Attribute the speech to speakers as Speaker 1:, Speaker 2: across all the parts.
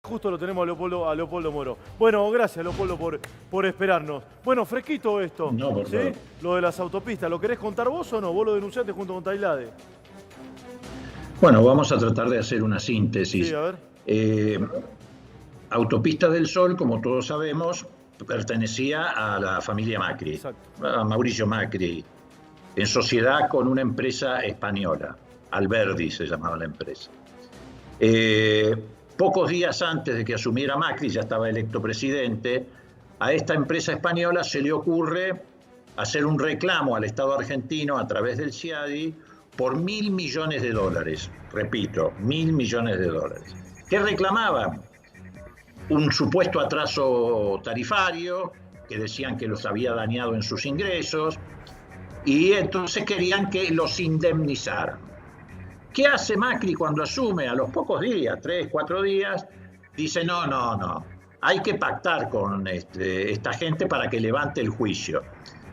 Speaker 1: Justo lo tenemos a Leopoldo Moro. Bueno, gracias Leopoldo por esperarnos. Bueno, fresquito esto,
Speaker 2: No, por
Speaker 1: ¿sí?
Speaker 2: favor.
Speaker 1: Lo de las autopistas. ¿Lo querés contar vos o no? Vos lo denunciaste junto con Tailade.
Speaker 2: Bueno, vamos a tratar de hacer una
Speaker 1: Sí,
Speaker 2: síntesis.
Speaker 1: a ver.
Speaker 2: Eh, Autopista del Sol, como todos sabemos, pertenecía a la familia Macri,
Speaker 1: Exacto.
Speaker 2: a Mauricio Macri, en sociedad con una empresa española, Alberdi se llamaba la empresa. Pocos días antes de que asumiera Macri, ya estaba electo presidente, a esta empresa española se le ocurre hacer un reclamo al Estado argentino a través del CIADI por $1.000 millones. Repito, $1.000 millones. ¿Qué reclamaban? Un supuesto atraso tarifario, que decían que los había dañado en sus ingresos, y entonces querían que los indemnizaran. ¿Qué hace Macri cuando asume? A los pocos días, 3, 4 días, dice no, hay que pactar con esta gente para que levante el juicio.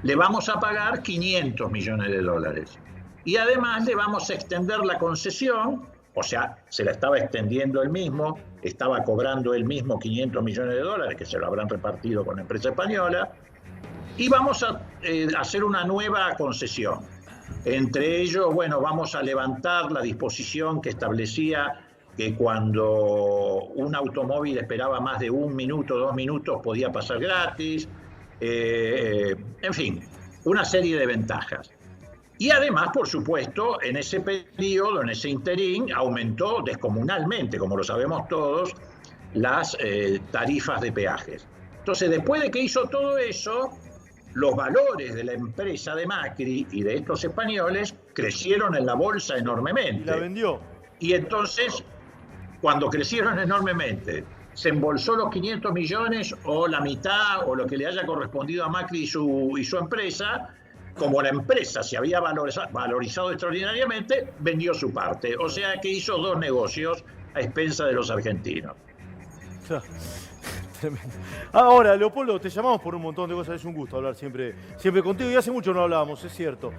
Speaker 2: Le vamos a pagar $500 millones. Y además le vamos a extender la concesión, o sea, se la estaba extendiendo él mismo, estaba cobrando él mismo $500 millones, que se lo habrán repartido con la empresa española, y vamos a hacer una nueva concesión. Entre ellos, bueno, vamos a levantar la disposición que establecía que cuando un automóvil esperaba más de 1 minuto, 2 minutos, podía pasar gratis. En fin, una serie de ventajas. Y además, por supuesto, en ese periodo, en ese interín, aumentó descomunalmente, como lo sabemos todos, las tarifas de peajes. Entonces, después de que hizo todo eso, los valores de la empresa de Macri y de estos españoles crecieron en la bolsa enormemente.
Speaker 1: Y la vendió.
Speaker 2: Y entonces, cuando crecieron enormemente, se embolsó los 500 millones o la mitad o lo que le haya correspondido a Macri y su empresa. Como la empresa se había valorizado extraordinariamente, vendió su parte. O sea que hizo 2 negocios a expensa de los argentinos.
Speaker 1: Tremendo. Ahora, Leopoldo, te llamamos por un montón de cosas. Es un gusto hablar siempre contigo. Y hace mucho no hablábamos, es cierto.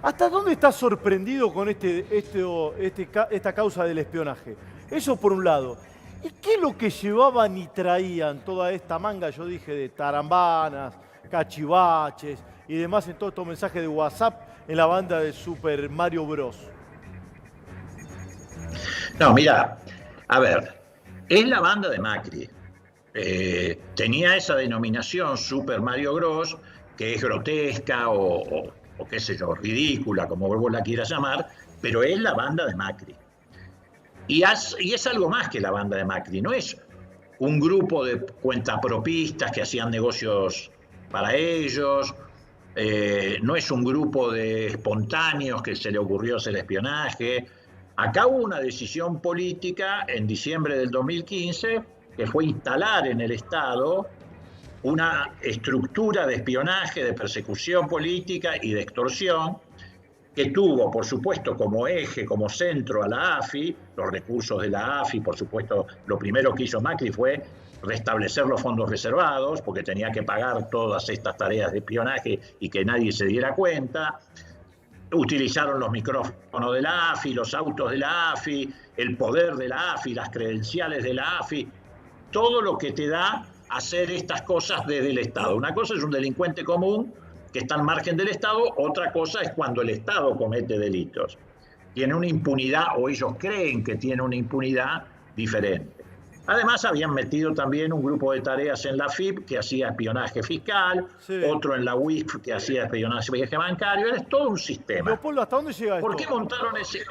Speaker 1: ¿Hasta dónde estás sorprendido con esta causa del espionaje? Eso por un lado. ¿Y qué es lo que llevaban y traían toda esta manga, yo dije, de tarambanas, cachivaches y demás en todos estos mensajes de WhatsApp en la banda de Super Mario Bros?
Speaker 2: No, mira, a ver, es la banda de Macri. Tenía esa denominación Super Mario Bros, que es grotesca o qué sé yo, ridícula, como vos la quieras llamar, pero es la banda de Macri. Y es algo más que la banda de Macri, no es un grupo de cuentapropistas que hacían negocios para ellos, no es un grupo de espontáneos que se le ocurrió hacer espionaje. Acá hubo una decisión política en diciembre del 2015 que fue instalar en el Estado una estructura de espionaje, de persecución política y de extorsión que tuvo, por supuesto, como eje, como centro a la AFI, los recursos de la AFI, por supuesto, lo primero que hizo Macri fue restablecer los fondos reservados, porque tenía que pagar todas estas tareas de espionaje y que nadie se diera cuenta. Utilizaron los micrófonos de la AFI, los autos de la AFI, el poder de la AFI, las credenciales de la AFI, todo lo que te da hacer estas cosas desde el Estado. Una cosa es un delincuente común que está al margen del Estado, otra cosa es cuando el Estado comete delitos. Tiene una impunidad, o ellos creen que tiene una impunidad diferente. Además, habían metido también un grupo de tareas en la FIP que hacía espionaje fiscal, sí, otro en la UIF que hacía espionaje bancario. Es todo un sistema.
Speaker 1: Leopoldo, ¿hasta dónde llega esto?
Speaker 2: ¿Por qué montaron ese...?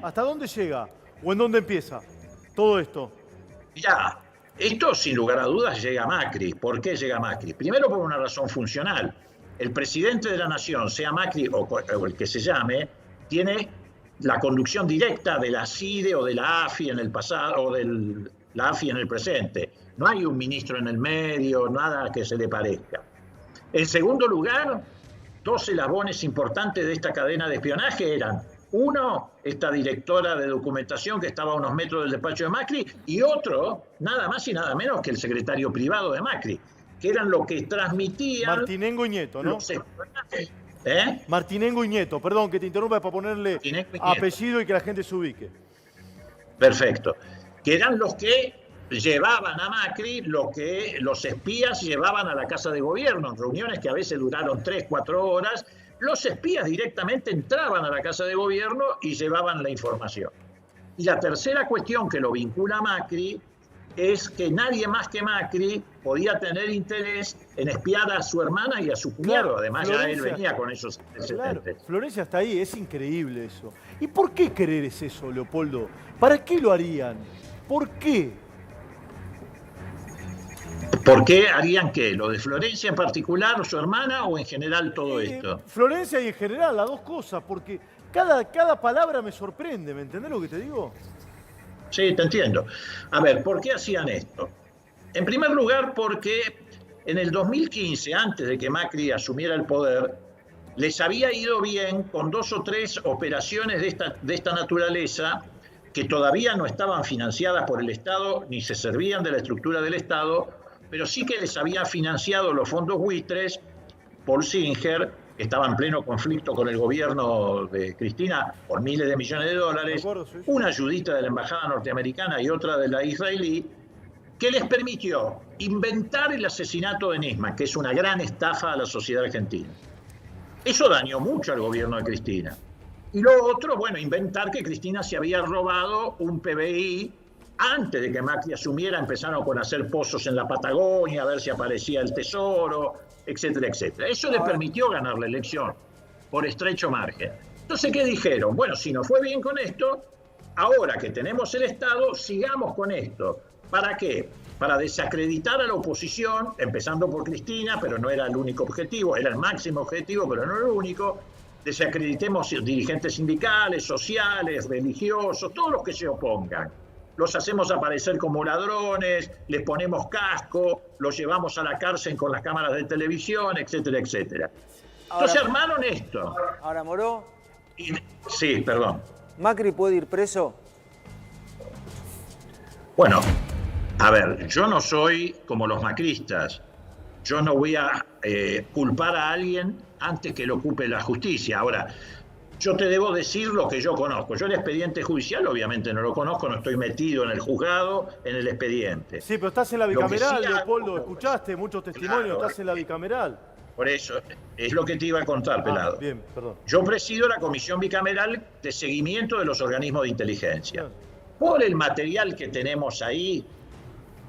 Speaker 1: ¿Hasta dónde llega? ¿O en dónde empieza todo esto?
Speaker 2: Ya, esto sin lugar a dudas llega a Macri. ¿Por qué llega a Macri? Primero por una razón funcional. El presidente de la nación, sea Macri o el que se llame, tiene la conducción directa de la CIDE o de la AFI en el pasado, o de la AFI en el presente. No hay un ministro en el medio, nada que se le parezca. En segundo lugar, 2 eslabones importantes de esta cadena de espionaje eran: uno, esta directora de documentación que estaba a unos metros del despacho de Macri, y otro, nada más y nada menos que el secretario privado de Macri, que eran lo que transmitían...
Speaker 1: Martinengo y Nieto, ¿no?
Speaker 2: ¿Eh?
Speaker 1: Martinengo y Nieto, perdón que te interrumpa para ponerle apellido y que la gente se ubique.
Speaker 2: Perfecto. Que eran los que llevaban a Macri lo que los espías llevaban a la Casa de Gobierno, en reuniones que a veces duraron 3, 4 horas. Los espías directamente entraban a la Casa de Gobierno y llevaban la información. Y la tercera cuestión que lo vincula a Macri es que nadie más que Macri podía tener interés en espiar a su hermana y a su cuñado.
Speaker 1: Claro,
Speaker 2: Además, ya él venía con esos
Speaker 1: claro,
Speaker 2: antecedentes.
Speaker 1: Florencia está ahí, es increíble eso. ¿Y por qué querer es eso, Leopoldo? ¿Para qué lo harían? ¿Por qué?
Speaker 2: ¿Por qué harían qué? ¿Lo de Florencia en particular, su hermana, o en general todo esto?
Speaker 1: Florencia y en general, las dos cosas, porque cada palabra me sorprende, ¿me entendés lo que te digo?
Speaker 2: Sí, te entiendo. A ver, ¿por qué hacían esto? En primer lugar, porque en el 2015, antes de que Macri asumiera el poder, les había ido bien con 2 o 3 operaciones de esta naturaleza que todavía no estaban financiadas por el Estado ni se servían de la estructura del Estado, pero sí que les había financiado los fondos buitres. Paul Singer, que estaba en pleno conflicto con el gobierno de Cristina por miles de millones de dólares, una ayudita de la embajada norteamericana y otra de la israelí, que les permitió inventar el asesinato de Nisman, que es una gran estafa a la sociedad argentina. Eso dañó mucho al gobierno de Cristina. Y lo otro, bueno, inventar que Cristina se había robado un PBI. Antes de que Macri asumiera, empezaron con hacer pozos en la Patagonia, a ver si aparecía el tesoro, etcétera, etcétera. Eso le permitió ganar la elección por estrecho margen. Entonces, ¿qué dijeron? Bueno, si nos fue bien con esto, ahora que tenemos el Estado, sigamos con esto. ¿Para qué? Para desacreditar a la oposición, empezando por Cristina, pero no era el único objetivo, era el máximo objetivo, pero no era el único. Desacreditemos dirigentes sindicales, sociales, religiosos, todos los que se opongan. Los hacemos aparecer como ladrones, les ponemos casco, los llevamos a la cárcel con las cámaras de televisión, etcétera, etcétera. Entonces armaron esto.
Speaker 3: Ahora, Moró.
Speaker 2: Sí, perdón.
Speaker 3: ¿Macri puede ir preso?
Speaker 2: Bueno, a ver, yo no soy como los macristas. Yo no voy a culpar a alguien antes que lo ocupe la justicia. Ahora, yo te debo decir lo que yo conozco. Yo el expediente judicial obviamente no lo conozco, no estoy metido en el juzgado, en el expediente.
Speaker 1: Sí, pero estás en la bicameral,
Speaker 2: sí,
Speaker 1: Leopoldo, escuchaste muchos testimonios, claro, estás en la bicameral.
Speaker 2: Por eso, es lo que te iba a contar, pelado.
Speaker 1: Bien, perdón.
Speaker 2: Yo presido la comisión bicameral de seguimiento de los organismos de inteligencia.
Speaker 1: Claro.
Speaker 2: Por el material que tenemos ahí,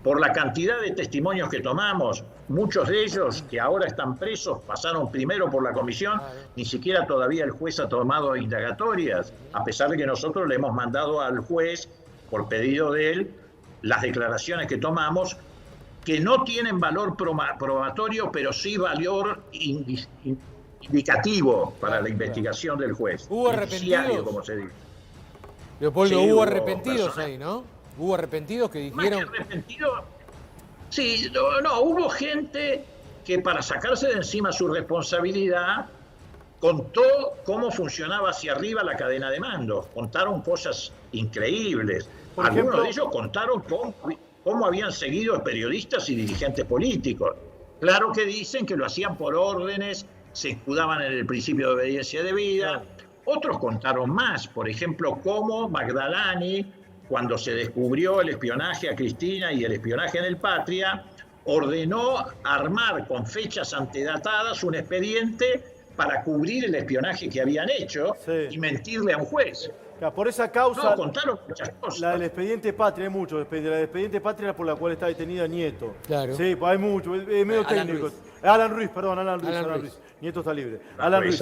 Speaker 2: por la cantidad de testimonios que tomamos, muchos de ellos que ahora están presos pasaron primero por la comisión, ni siquiera todavía el juez ha tomado indagatorias, a pesar de que nosotros le hemos mandado al juez, por pedido de él, las declaraciones que tomamos, que no tienen valor probatorio, pero sí valor indicativo para la investigación del juez.
Speaker 4: ¿Hubo arrepentidos?
Speaker 2: Como se dice.
Speaker 4: Leopoldo,
Speaker 2: sí,
Speaker 4: hubo arrepentidos
Speaker 2: personas
Speaker 4: ahí, ¿no? Hubo arrepentidos que dijeron...
Speaker 2: Más que arrepentido, sí, no, hubo gente que para sacarse de encima su responsabilidad contó cómo funcionaba hacia arriba la cadena de mando. Contaron cosas increíbles. Algunos de ellos contaron cómo habían seguido periodistas y dirigentes políticos. Claro que dicen que lo hacían por órdenes, se escudaban en el principio de obediencia debida. Otros contaron más, por ejemplo, cómo Magdalani, cuando se descubrió el espionaje a Cristina y el espionaje en el Patria, ordenó armar con fechas antedatadas un expediente para cubrir el espionaje que habían hecho y mentirle a un juez.
Speaker 1: Claro, por esa causa,
Speaker 2: no, contaron muchas cosas.
Speaker 1: La del expediente Patria, hay mucho. La del expediente Patria por la cual está detenida Nieto.
Speaker 4: Claro.
Speaker 1: Sí, pues hay mucho, es medio técnico. Alan Ruiz. Alan Ruiz. Nieto está libre. Alan Ruiz,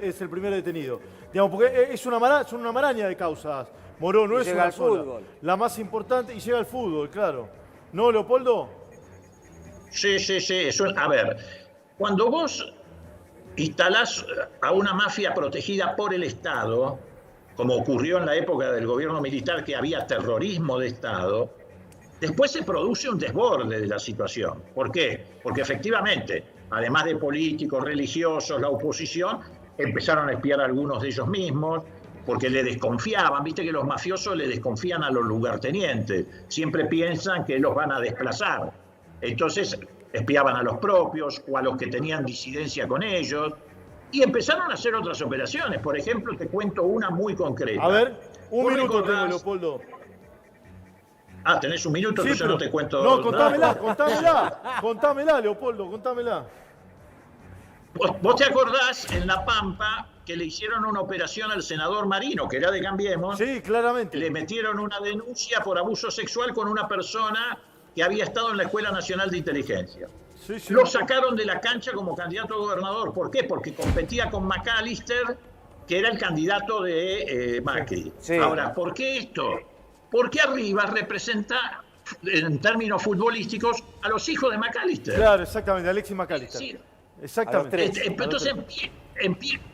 Speaker 1: es el primer detenido. Digamos, porque son una maraña de causas, Moró, no es una sola. La más importante, y llega al fútbol, claro. ¿No, Leopoldo?
Speaker 2: Sí. A ver, cuando vos instalás a una mafia protegida por el Estado, como ocurrió en la época del gobierno militar, que había terrorismo de Estado, después se produce un desborde de la situación. ¿Por qué? Porque efectivamente, además de políticos, religiosos, la oposición, empezaron a espiar a algunos de ellos mismos, porque le desconfiaban. Viste que los mafiosos le desconfían a los lugartenientes, siempre piensan que los van a desplazar. Entonces espiaban a los propios o a los que tenían disidencia con ellos, y empezaron a hacer otras operaciones. Por ejemplo, te cuento una muy concreta.
Speaker 1: A ver, un minuto tengo, Leopoldo.
Speaker 2: Ah, tenés un minuto,
Speaker 1: Sí,
Speaker 2: entonces
Speaker 1: pero-
Speaker 2: no te cuento.
Speaker 1: No,
Speaker 2: nada.
Speaker 1: contámela, Leopoldo, contámela.
Speaker 2: ¿Vos te acordás en La Pampa que le hicieron una operación al senador Marino, que era de Cambiemos?
Speaker 1: Sí, claramente.
Speaker 2: Le metieron una denuncia por abuso sexual con una persona que había estado en la Escuela Nacional de Inteligencia.
Speaker 1: Sí, sí.
Speaker 2: Lo sacaron de la cancha como candidato a gobernador. ¿Por qué? Porque competía con McAllister, que era el candidato de Macri.
Speaker 3: Sí.
Speaker 2: Ahora, ¿por qué esto? Porque arriba representa, en términos futbolísticos, a los hijos de McAllister.
Speaker 1: Claro, exactamente, Alexis McAllister.
Speaker 2: Sí.
Speaker 1: Exactamente.
Speaker 3: A los tres.
Speaker 2: Entonces,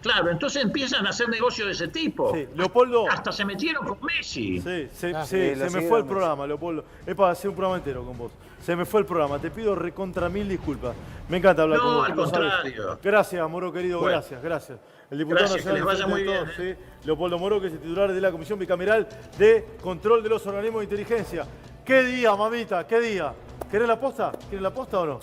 Speaker 2: claro, entonces empiezan a hacer negocios de ese tipo.
Speaker 1: Sí, Leopoldo.
Speaker 2: Hasta se metieron con Messi.
Speaker 1: Sí, se
Speaker 3: lo
Speaker 1: me fue el
Speaker 3: siguieron.
Speaker 1: programa, Leopoldo. Es para hacer un programa entero con vos. Se me fue el programa. Te pido recontra mil disculpas. Me encanta hablar
Speaker 2: No,
Speaker 1: con vos.
Speaker 2: al
Speaker 1: lo sabes.
Speaker 2: contrario.
Speaker 1: Gracias, Moro querido.
Speaker 2: Bueno.
Speaker 1: Gracias. El diputado
Speaker 2: Gracias, que
Speaker 1: nacional
Speaker 2: les vaya
Speaker 1: del
Speaker 2: muy
Speaker 1: Frente de
Speaker 2: bien,
Speaker 1: Todos, sí, Leopoldo Moro, que es el titular de la Comisión Bicameral de Control de los Organismos de Inteligencia. ¿Qué día, mamita? ¿Qué día? ¿Querés la posta? ¿Querés la posta o no?